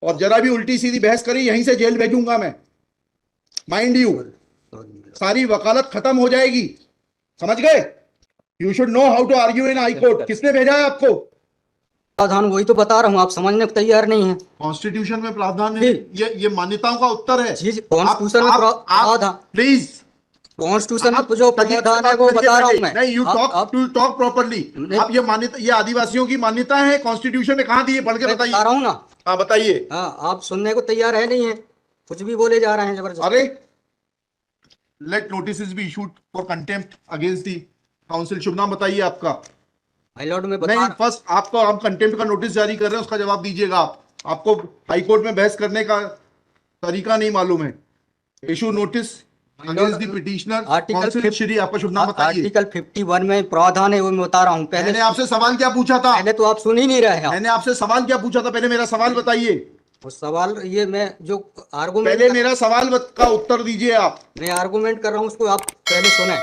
और जरा भी उल्टी सीधी बहस करी यहीं से जेल भेजूंगा मैं, माइंड यू। सारी वकालत खत्म हो जाएगी, समझ गए? You should know how to argue in high court. किसने भेजा है आपको? प्रावधान वही तो बता रहा हूँ, आप समझने को तैयार नहीं है। कॉन्स्टिट्यूशन में प्रावधान है, ये मान्यताओं का उत्तर है। जी कॉन्स्टिट्यूशन में प्रावधान, प्लीज कॉन्स्टिट्यूशन में जो प्रावधान है वो बता रहा हूँ मैं। नहीं, यू टॉक प्रॉपर्ली। आप ये मान्यता, ये आदिवासियों की मान्यता है, कॉन्स्टिट्यूशन में कहाँ दी है? पढ़ के बताइए। बता रहा हूँ ना। हाँ बताइए। हाँ, आप सुनने को तैयार है नहीं है, कुछ भी बोले जा रहे हैं जबरदस्त। अरे let notice be issued for contempt against the council. शुभ नाम बताइए आपका। हाई लॉर्ड में नहीं, फर्स्ट आपको, आप कंटेम्प्ट का नोटिस जारी कर रहे हैं, उसका जवाब दीजिएगा आप। आपको हाई कोर्ट में बहस करने का तरीका नहीं मालूम है। Issue notice against the petitioner council. Shri, आपका शुभ नाम बताइए। आर्टिकल 51 में प्रावधान है वो मैं बता रहा हूँ। मैंने आपसे सवाल क्या पूछा था? पहले तो आप सुन ही नहीं रहे हैं। मैंने आपसे सवाल क्या पूछा था? पहले मेरा सवाल बताइए। वो सवाल ये मैं जो आर्गुमेंट, पहले मेरा सवाल का उत्तर दीजिए आप। मैं आर्गुमेंट कर रहा हूँ उसको आप पहले सुने।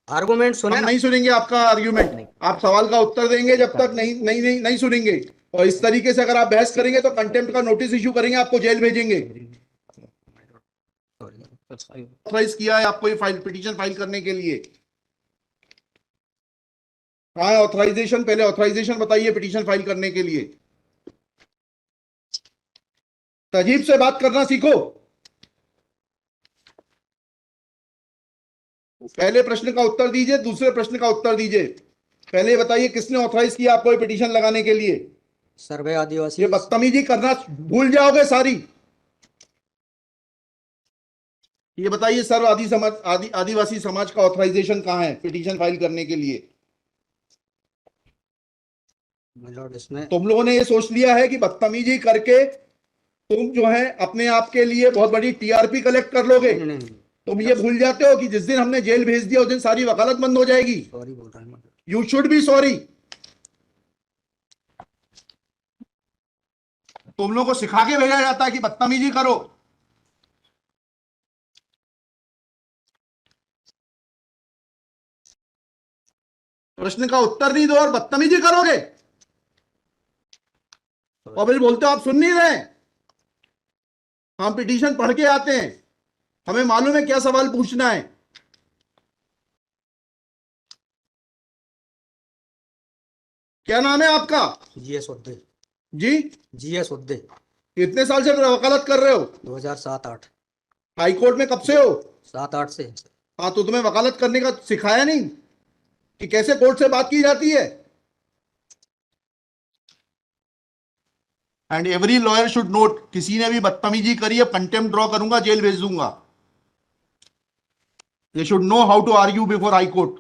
आर्गुमेंट सुने। हम नहीं सुनेंगे आपका आर्ग्यूमेंट। आप सवाल का उत्तर देंगे जब तक नहीं सुनेंगे। और इस तरीके से अगर आप बहस करेंगे तो कंटेम्प्ट का नोटिस इशू करेंगे, आपको जेल भेजेंगे। ऑथराइज किया है आपको ये पिटीशन फाइल करने के लिए? कहाँ है ऑथराइजेशन? पहले ऑथराइजेशन बताइए पिटीशन फाइल करने के लिए। तजीब से बात करना सीखो। पहले प्रश्न का उत्तर दीजिए, दूसरे प्रश्न का उत्तर दीजिए। पहले बताइए किसने ऑथराइज किया आपको ये पिटीशन लगाने के लिए? सर्वे आदिवासी। ये बदतमीजी करना भूल जाओगे सारी। ये बताइए सर्व आदिवासी समाज का ऑथराइजेशन कहाँ है पिटीशन फाइल करने के लिए? इसमें तुम लोगों ने ये सोच लिया है कि बदतमीजी करके तुम जो है अपने आप के लिए बहुत बड़ी टीआरपी कलेक्ट कर लोगे। तुम ये भूल जाते हो कि जिस दिन हमने जेल भेज दिया उस दिन सारी वकालत बंद हो जाएगी। सॉरी बोल रहा हूं। You should be sorry. तुम लोगों को सिखा के भेजा जाता है कि बदतमीजी करो। प्रश्न का उत्तर नहीं दो और बदतमीजी करोगे, और फिर बोलते हो आप सुन नहीं रहे। हम पिटीशन पढ़ के आते हैं, हमें मालूम है क्या सवाल पूछना है। क्या नाम है आपका? जीएस उद्दे। जी, जीएस उद्दे। कितने साल से वकालत कर रहे हो? 2007-8। हाई कोर्ट में कब से हो? 7-8 से। हाँ, तो तुम्हें वकालत करने का सिखाया नहीं कि कैसे कोर्ट से बात की जाती है? And every lawyer should note, किसी ने भी बदतमीजी करी है कंटेम्प्ट ड्रॉ करूंगा, जेल भेज दूंगा। They should know how to argue before high court.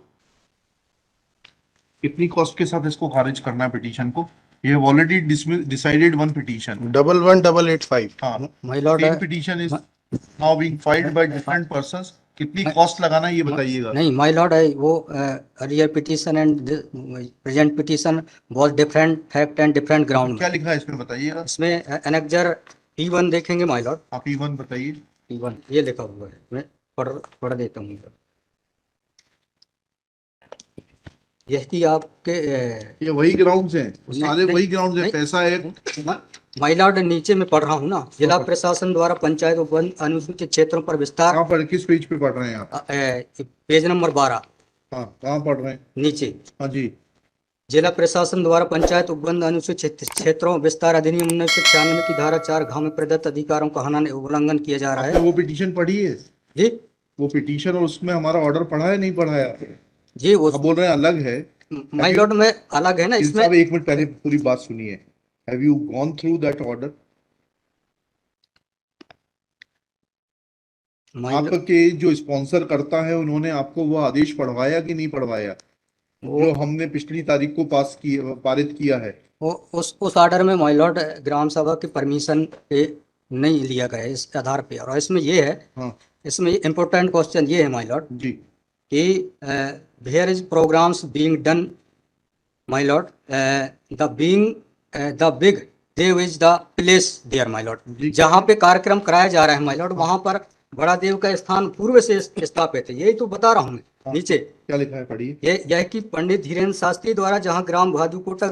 कितनी कॉस्ट के साथ इसको खारिज करना है पिटीशन को? ये ऑलरेडी डिसाइडेड वन पिटीशन 11885। हाँ, my Lord same petition is now being filed by different persons. कितनी कॉस्ट लगाना है ये बताइएगा। नहीं, माय लॉर्ड है वो earlier petition and present petition was different fact and different ground. क्या लिखा है इसमें बताइएगा। इसमें एनेक्जर P1 देखेंगे माय लॉर्ड। आप P1 बताइए। P1 ये लिखा हुआ है, मैं पढ़ देता हूँ। यही आपके ये वही ग्राउंड्स हैं, सारे वही ग्राउंड्स हैं। पैसा है माय लॉर्ड, नीचे में पढ़ रहा हूँ ना। जिला प्रशासन द्वारा पंचायत उपवन अनुसूचित क्षेत्रों पर विस्तार। कहाँ पर, किस पेज पे पढ़ रहे हैं आप? Page number 12। हाँ, कहाँ पढ़ रहे हैं? नीचे। हाँ जी। जिला प्रशासन द्वारा पंचायत उपबंध अनुसूचित क्षेत्रों विस्तार अधिनियम 1996 की धारा 4 में प्रदत्त अधिकारों का उल्लंघन किया जा रहा है। वो पिटीशन पढ़ी है जी? वो पिटीशन और उसमें हमारा ऑर्डर पढ़ा है नहीं पढ़ाया? जी, वो बोल रहे हैं अलग है। माय लॉर्ड में अलग है ना इसमें। एक मिनट पहले पूरी बात सुनिए। Have you gone through that order? आपके जो स्पॉन्सर करता है उन्होंने आपको वो आदेश पढ़वाया कि नहीं पढ़वाया जो हमने पिछली तारीख को पारित किया है? वो उस ऑर्डर में माय लॉर्ड ग्राम सभा की परमिशन पे नहीं लिया गया है इस आधार पे। और इसमें ये है, हाँ, इसमें इम्पोर्टेंट क्वेश्चन ये है माय लॉर्ड जी कि where is programs being done my lord, the big dev is the place there my lord. जहाँ पे कार्यक्रम कराया जा रहा है माय लॉर्ड, वहाँ पर बड़ा देव का स्थान पूर्व से स्थापित है। यही तो बता रहा हूँ मैं। नीचे क्या लिखा है पढ़िए। यह कि पंडित धीरेन्द्र शास्त्री द्वारा जहाँ ग्राम भादुकोटा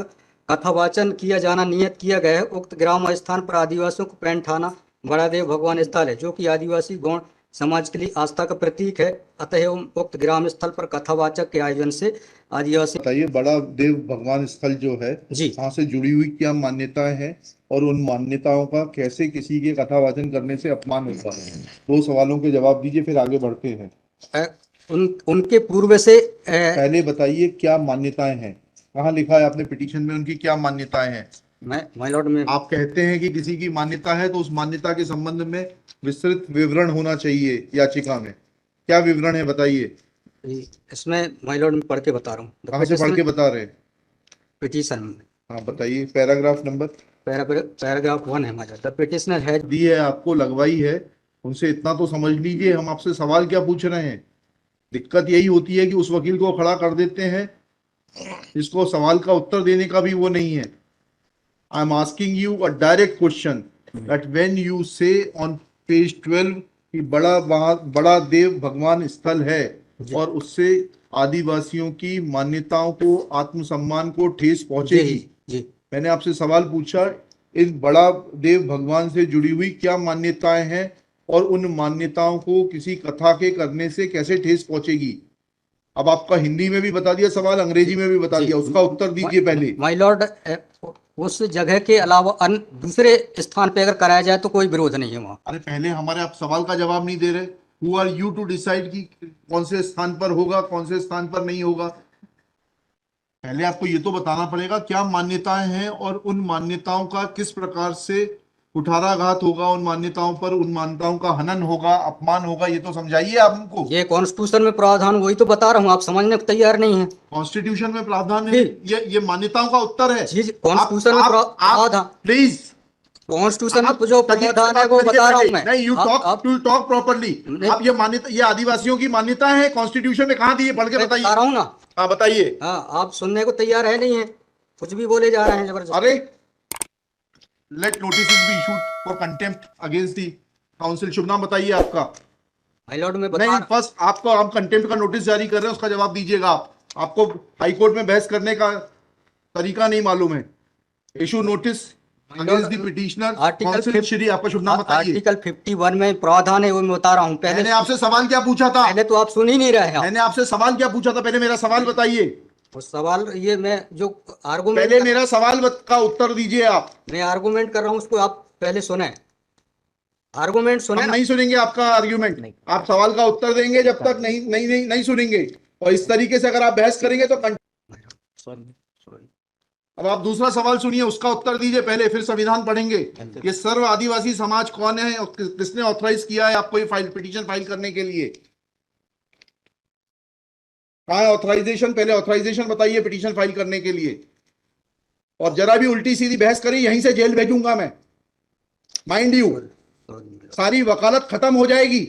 कथावाचन किया जाना नियत किया गया है। उक्त ग्राम स्थान पर आदिवासियों को पैंठाना बड़ा देव भगवान स्थल है, जो कि आदिवासी गौड़ समाज के लिए आस्था का प्रतीक है। अतः उक्त ग्राम स्थल पर कथावाचक के आयोजन से आदिवासी। बताइए, बड़ा देव भगवान स्थल जो है, जी। वहाँ से जुड़ी हुई क्या मान्यताएं हैं और उन मान्यताओं का कैसे किसी के कथावाचन करने से अपमान होता है? दो सवालों के जवाब दीजिए, फिर आगे बढ़ते हैं। उनके पूर्व से पहले बताइए क्या मान्यताएं हैं, कहाँ लिखा है आपने पिटीशन में उनकी क्या मान्यताएं हैं? माय लॉर्ड में आप कहते हैं कि किसी की मान्यता है तो उस मान्यता के संबंध में विस्तृत विवरण होना चाहिए याचिका में। क्या विवरण है बताइए। इसमें माय लॉर्ड में पढ़ के बता रहा हूँ। कहाँ से पढ़ के बता रहे हैं? पिटीशन में। हाँ बताइए, पैराग्राफ नंबर। पैराग्राफ 1 है my lord. The petitioner has the है आपको, लगवाई है, उनसे इतना तो समझ लीजिए हम आपसे सवाल क्या पूछ रहे हैं। दिक्कत यही होती है कि उस वकील को खड़ा कर देते हैं जिसको सवाल का उत्तर देने का भी वो नहीं है। I am asking you a direct question that when you से ऑन पेज 12 कि बड़ा देव भगवान स्थल है और उससे आदिवासियों की मान्यताओं को, आत्मसम्मान को ठेस पहुंचेगी। जी। मैंने आपसे सवाल पूछा, इस बड़ा देव भगवान से जुड़ी हुई क्या मान्यताएं हैं और उन मान्यताओं को किसी कथा के करने से कैसे ठेस पहुंचेगी। अब आपका हिंदी में भी बता दिया सवाल, अंग्रेजी में भी बता दिया, उसका उत्तर दीजिए पहले। माय लॉर्ड, उस जगह के अलावा अन्य दूसरे स्थान पे अगर कराया जाए तो कोई विरोध नहीं है वहाँ। अरे पहले हमारे आप सवाल का जवाब नहीं दे रहे। Who are you to decide कि कौन से स्थान पर होगा, कौन से स्थान पर नहीं होगा। पहले आपको ये तो बताना पड़ेगा क्या मान्यताएं हैं और उन मान्यताओं का किस प्रकार से कुठाराघात होगा, उन मान्यताओं पर, उन मान्यताओं का हनन होगा, अपमान होगा, ये तो समझाइए आप हमको। ये कॉन्स्टिट्यूशन में प्रावधान, वही तो बता रहा हूँ, आप समझने को तैयार नहीं है। कॉन्स्टिट्यूशन में प्रावधान है, ये मान्यताओं का उत्तर है। जी, कॉन्स्टिट्यूशन में प्रावधान, प्लीज, कॉन्स्टिट्यूशन में जो प्रावधान है वो बता रहा हूँ मैं। नहीं, यू टॉक प्रॉपर्ली। आप ये मान्यता, ये आदिवासियों की मान्यता है, कॉन्स्टिट्यूशन में कहाँ दी है, पढ़ के बताइए। बता रहा हूँ ना। हाँ बताइए। हाँ, आप सुनने को तैयार है नहीं है, कुछ भी बोले जा रहे हैं जबरदस्त। अरे, let notice be issued for contempt against the council. शुभ नाम बताइए आपका। माय लॉर्ड में नहीं, फर्स्ट आपको, आप कंटेम्प्ट का नोटिस जारी कर रहे हैं, उसका जवाब दीजिएगा आप। आपको हाईकोर्ट में बहस करने का तरीका नहीं मालूम है। Issue notice against the petitioner council Shri. आपका शुभ नाम बताइए। आर्टिकल 51 में प्रावधान है, वो मैं बता रहा हूँ। मैंने आपसे सवाल क्या पूछा था? पहले तो आप सुन ही नहीं रहे हैं। मैंने आपसे सवाल क्या पूछा था, पहले मेरा सवाल बताइए। उस सवाल, ये मैं जो आर्गुमेंट, पहले मेरा सवाल का उत्तर दीजिए आप। मैं आर्गुमेंट कर रहा हूँ, उसको आप पहले सुने। आर्गुमेंट सुने। हम नहीं सुनेंगे आपका आर्ग्यूमेंट। आप सवाल का उत्तर देंगे जब तक नहीं सुनेंगे। और इस तरीके से अगर आप बहस करेंगे तो सॉरी। अब आप दूसरा सवाल सुनिए, उसका उत्तर दीजिए पहले, फिर संविधान पढ़ेंगे। ये सर्व आदिवासी समाज कौन है और किसने ऑथराइज किया है आपको ये पिटीशन फाइल करने के लिए? कहाँ है ऑथराइजेशन? पहले ऑथराइजेशन बताइए पिटीशन फाइल करने के लिए। और जरा भी उल्टी सीधी बहस करी, यहीं से जेल भेजूंगा मैं, माइंड यू। सारी वकालत खत्म हो जाएगी,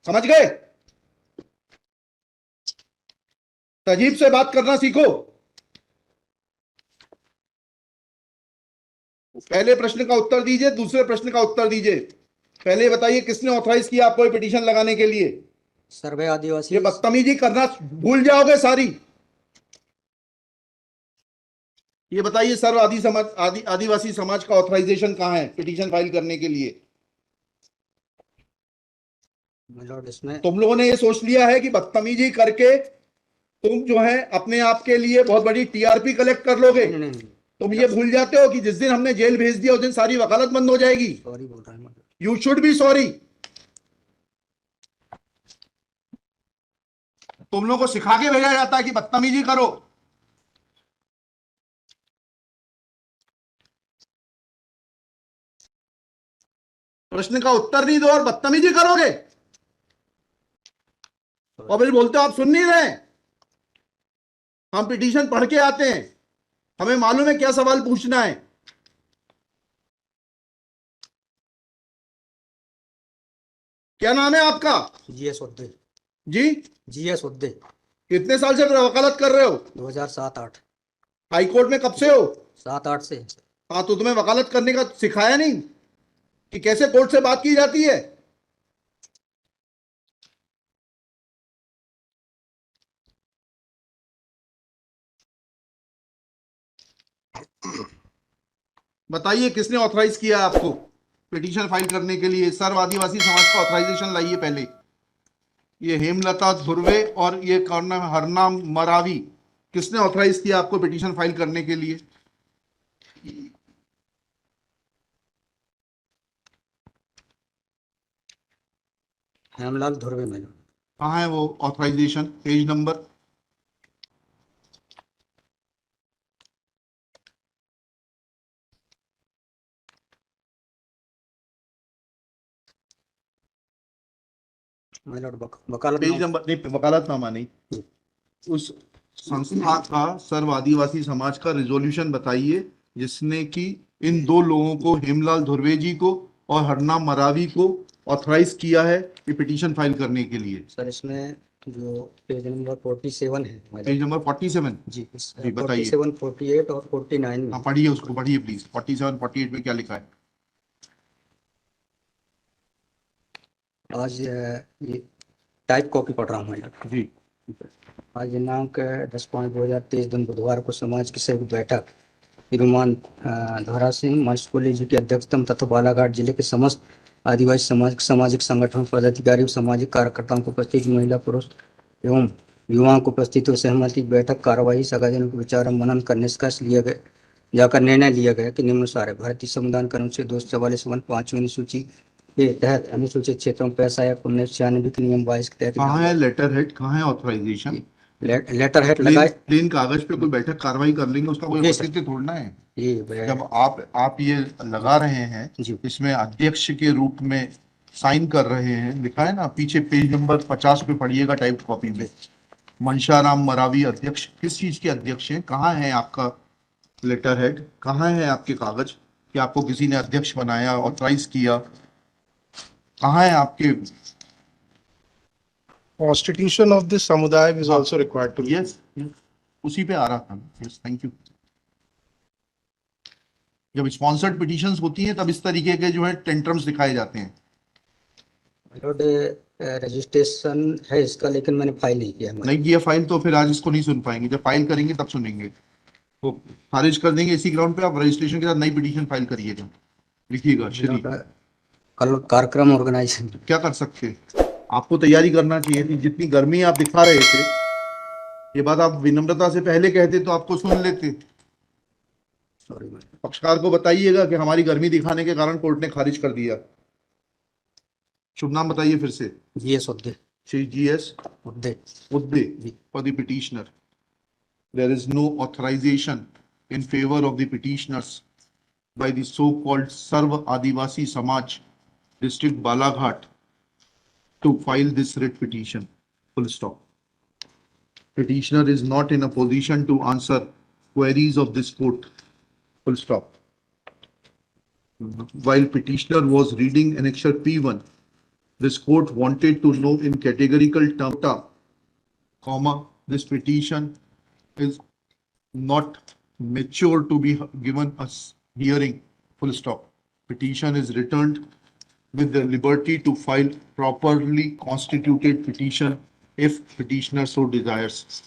समझ गए? तजीब से बात करना सीखो। पहले प्रश्न का उत्तर दीजिए, दूसरे प्रश्न का उत्तर दीजिए। पहले बताइए किसने ऑथराइज किया आपको पिटीशन लगाने के लिए? सर्वे आदिवासी। ये बदतमीजी करना भूल जाओगे सारी। ये बताइए, सर्व आदिवासी समाज का ऑथराइजेशन कहाँ है पिटीशन फाइल करने के लिए? इसमें तुम लोगों ने ये सोच लिया है कि बदतमीजी करके तुम जो है अपने आप के लिए बहुत बड़ी टीआरपी कलेक्ट कर लोगे। तुम ये भूल जाते हो कि जिस दिन हमने जेल भेज दिया उस दिन सारी वकालत बंद हो जाएगी। सॉरी बोल रहा हूँ। You should be sorry. तुम लोगों को सिखा के भेजा जाता है कि बदतमीजी करो। प्रश्न का उत्तर नहीं दो और बदतमीजी करोगे, और फिर बोलते हो आप सुन नहीं रहे। हम पिटीशन पढ़ के आते हैं, हमें मालूम है क्या सवाल पूछना है। क्या नाम है आपका? जीएस उद्दे। जी, जीएस उद्दे। कितने साल से वकालत कर रहे हो? 2007-8। हाई कोर्ट में कब से हो? 7-8 से। हाँ, तो तुम्हें वकालत करने का सिखाया नहीं कि कैसे कोर्ट से बात की जाती है? बताइए किसने ऑथराइज किया आपको पिटीशन फाइल करने के लिए? सर्व आदिवासी समाज का ऑथराइजेशन लाइए पहले। ये हेमलता धुर्वे और ये कौन नाम है, हरनाम मरावी, किसने ऑथराइज किया आपको पिटीशन फाइल करने के लिए? हेमलाल धुर्वे मैडम। कहाँ है वो ऑथराइजेशन? Page number? वकालत पेज नंबर नहीं, वकालतनामा नहीं, उस संस्था का सर्व आदिवासी समाज का रिजोल्यूशन बताइए जिसने कि इन दो लोगों को, हेमलाल धुर्वे जी को और हरनाम मरावी को, ऑथराइज किया है ये पिटीशन फाइल करने के लिए। सर इसमें जो पेज नंबर 47 है पेज नंबर 47 जी, जी बताइए। 47, 48 और 49 में। हाँ पढ़िए, उसको पढ़िए प्लीज। 47 48 में क्या लिखा है? आज ये टाइप कॉपी पढ़ रहा हूँ मैडम जी। आज दिनांक 10/5/2023 दिन बुधवार को समाज की संयुक्त बैठक श्रीमान धोरा सिंह मर्सकोली जी की अध्यक्षता में तथा बालाघाट जिले के समस्त आदिवासी समाज सामाजिक संगठन पदाधिकारी सामाजिक कार्यकर्ताओं को उपस्थित महिला पुरुष एवं युवाओं को उपस्थित हो सहमति बैठक कार्यवाही सगाजनों के विचार मनन कर निष्कर्ष लिया गया जाकर निर्णय लिया गया कि निम्नानुसार है। भारतीय संविधान के अनुच्छेद 244 अनुसूची के तहत अनुसूचित क्षेत्रों में पैसा या 1996 के नियम 22 के तहत कहाँ है लेटर हेड, कहाँ है ऑथराइजेशन? लेटर हेड लगाए प्लेन कागज पे कोई बैठक कार्रवाई कर लेंगे, उसका कोई औचित्य थोड़ना है। जब आप ये लगा रहे हैं, इसमें अध्यक्ष के रूप में साइन कर रहे हैं, लिखा है ना पीछे, पेज नंबर 50 पे पढ़िएगा टाइप कॉपी में। मनशाराम मरावी अध्यक्ष, किस चीज के अध्यक्ष हैं? कहाँ है आपका लेटर हेड? कहाँ है आपके कागज कि आपको किसी ने अध्यक्ष बनाया, ऑथराइज किया? कहाँ है आपके? Constitution of this samudaya is also required to be. Yes, उसी पे आ रहा था। Yes, thank you. जब स्पॉन्सर्ड पिटीशंस होती हैं तब इस तरीके के जो है टेंट्रम्स दिखाए जाते हैं। रजिस्ट्रेशन है इसका, लेकिन मैंने फाइल नहीं किया। नहीं किया फाइल तो फिर आज इसको नहीं सुन पाएंगे। जब फाइल करेंगे तब सुनेंगे, तो खारिज कर देंगे। इसी ग्राउंड पे आप रजिस्ट्रेशन के साथ नई पिटीशन फाइल करिएगा। लिखिएगा श्री। कल कार्यक्रम ऑर्गेनाइजेशन क्या कर सकते, आपको तैयारी करना चाहिए थी। जितनी गर्मी आप दिखा रहे थे, ये बात आप विनम्रता से पहले कहते तो आपको सुन लेते। पक्षकार को बताइएगा कि हमारी गर्मी दिखाने के कारण कोर्ट ने खारिज कर दिया। शुभ नाम बताइए फिर से। GS Udde. Shri GS Udde for the petitioner. There is no authorization in favor of the petitioners by the so-called Sarva Adivasi Samaj, District Balaghat, to file this writ petition. Full stop. Petitioner is not in a position to answer queries of this court. Full stop. While petitioner was reading annexure P1, this court wanted to know in categorical terms, comma, this petition is not mature to be given us hearing, full stop. Petition is returned with the liberty to file properly constituted petition if petitioner so desires.